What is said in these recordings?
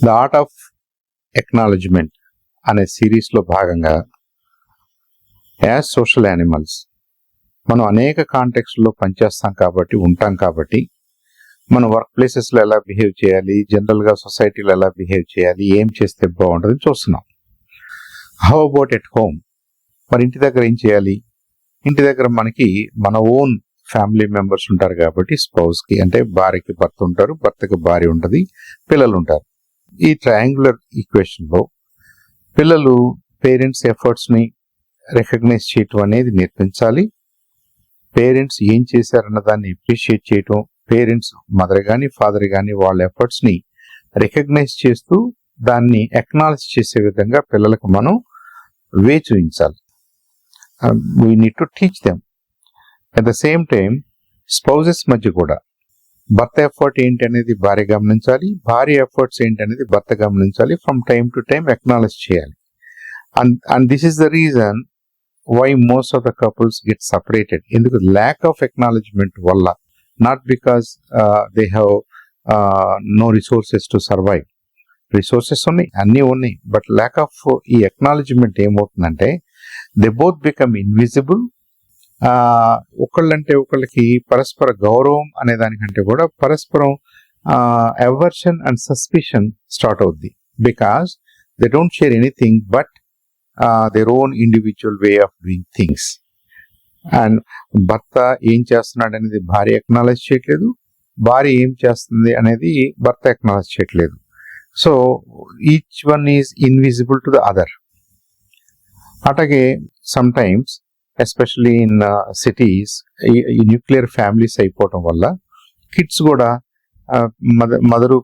The art of acknowledgement అనే సిరీస్లో భాగంగా యాజ్ సోషల్ యానిమల్స్ మనం అనేక కాంటెక్స్లో పనిచేస్తాం కాబట్టి ఉంటాం కాబట్టి మన వర్క్ ప్లేసెస్లో ఎలా బిహేవ్ చేయాలి, జనరల్గా సొసైటీలో ఎలా బిహేవ్ చేయాలి, ఏం చేస్తే బాగుంటుంది చూస్తున్నాం. How about at home? మరి ఇంటి దగ్గర ఏం చేయాలి? ఇంటి దగ్గర మనకి మన ఓన్ ఫ్యామిలీ మెంబర్స్ ఉంటారు కాబట్టి స్పౌస్కి అంటే భార్యకి భర్త ఉంటారు, భర్తకి భార్య ఉంటుంది, పిల్లలు ఉంటారు. ఈ ట్రయాంగులర్ ఈక్వేషన్లో పిల్లలు పేరెంట్స్ ఎఫర్ట్స్ని రికగ్నైజ్ చేయటం అనేది నేర్పించాలి. పేరెంట్స్ ఏం చేశారన్న దాన్ని అప్రిషియేట్ చేయటం, పేరెంట్స్ మదర్ కానీ ఫాదర్ కానీ వాళ్ళ ఎఫర్ట్స్ని రికగ్నైజ్ చేస్తూ దాన్ని ఎక్నాలజ్ చేసే విధంగా పిల్లలకు మనం వే చూపించాలి. We need to teach them. At the same time spouses మధ్య కూడా భర్త ఎఫర్ట్ ఏంటి అనేది భార్య గమనించాలి, భార్య ఎఫర్ట్స్ ఏంటి అనేది భర్త గమనించాలి. From time to time acknowledge చేయాలి. And this is the reason why most of the couples get separated. ఎందుకు? ల్యాక్ ఆఫ్ ఎక్నాలజ్మెంట్ వల్ల, not because they have no resources to survive. Resources ఉన్నాయి, అన్నీ ఉన్నాయి, బట్ ల్యాక్ ఆఫ్ ఈ acknowledgement ఏమవుతుందంటే they both become invisible. ఒకళ్ళంటే ఒకళ్ళకి పరస్పర గౌరవం అనే దానికంటే కూడా పరస్పరం అవర్షన్ అండ్ సస్పిషన్ స్టార్ట్ అవుద్ది. Because they don't share anything but their own individual way of doing things. And భర్త ఏం చేస్తున్నాడు అనేది భార్య ఎక్నాలజ్ చేయట్లేదు, భార్య ఏం చేస్తుంది అనేది భర్త ఎక్నాలజ్ చేయట్లేదు. So each one is invisible to the other. అట్లాగే sometimes especially in cities ఈ న్యూక్లియర్ ఫ్యామిలీస్ అయిపోవటం వల్ల కిడ్స్ కూడా మదరు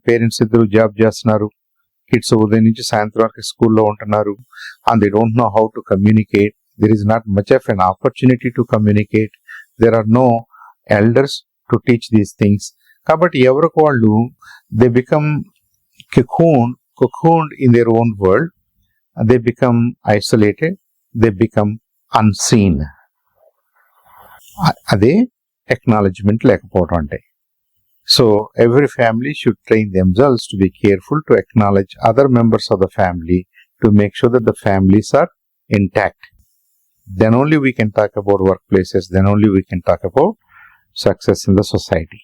పేరెంట్స్ ఇద్దరు జాబ్ చేస్తున్నారు, కిడ్స్ ఉదయం నుంచి సాయంత్రం వరకు స్కూల్లో ఉంటున్నారు, and they don't know how to communicate. There is not much of an opportunity to communicate. There are no elders to teach these things. కాబట్టి ఎవరికి వాళ్ళు they become cocooned in their own world. They become isolated, they become unseen. అదే acknowledgement లేకపోవడం అంటే. So every family should train themselves to be careful to acknowledge other members of the family to make sure that the families are intact. Then only we can talk about workplaces, then only we can talk about success in the society.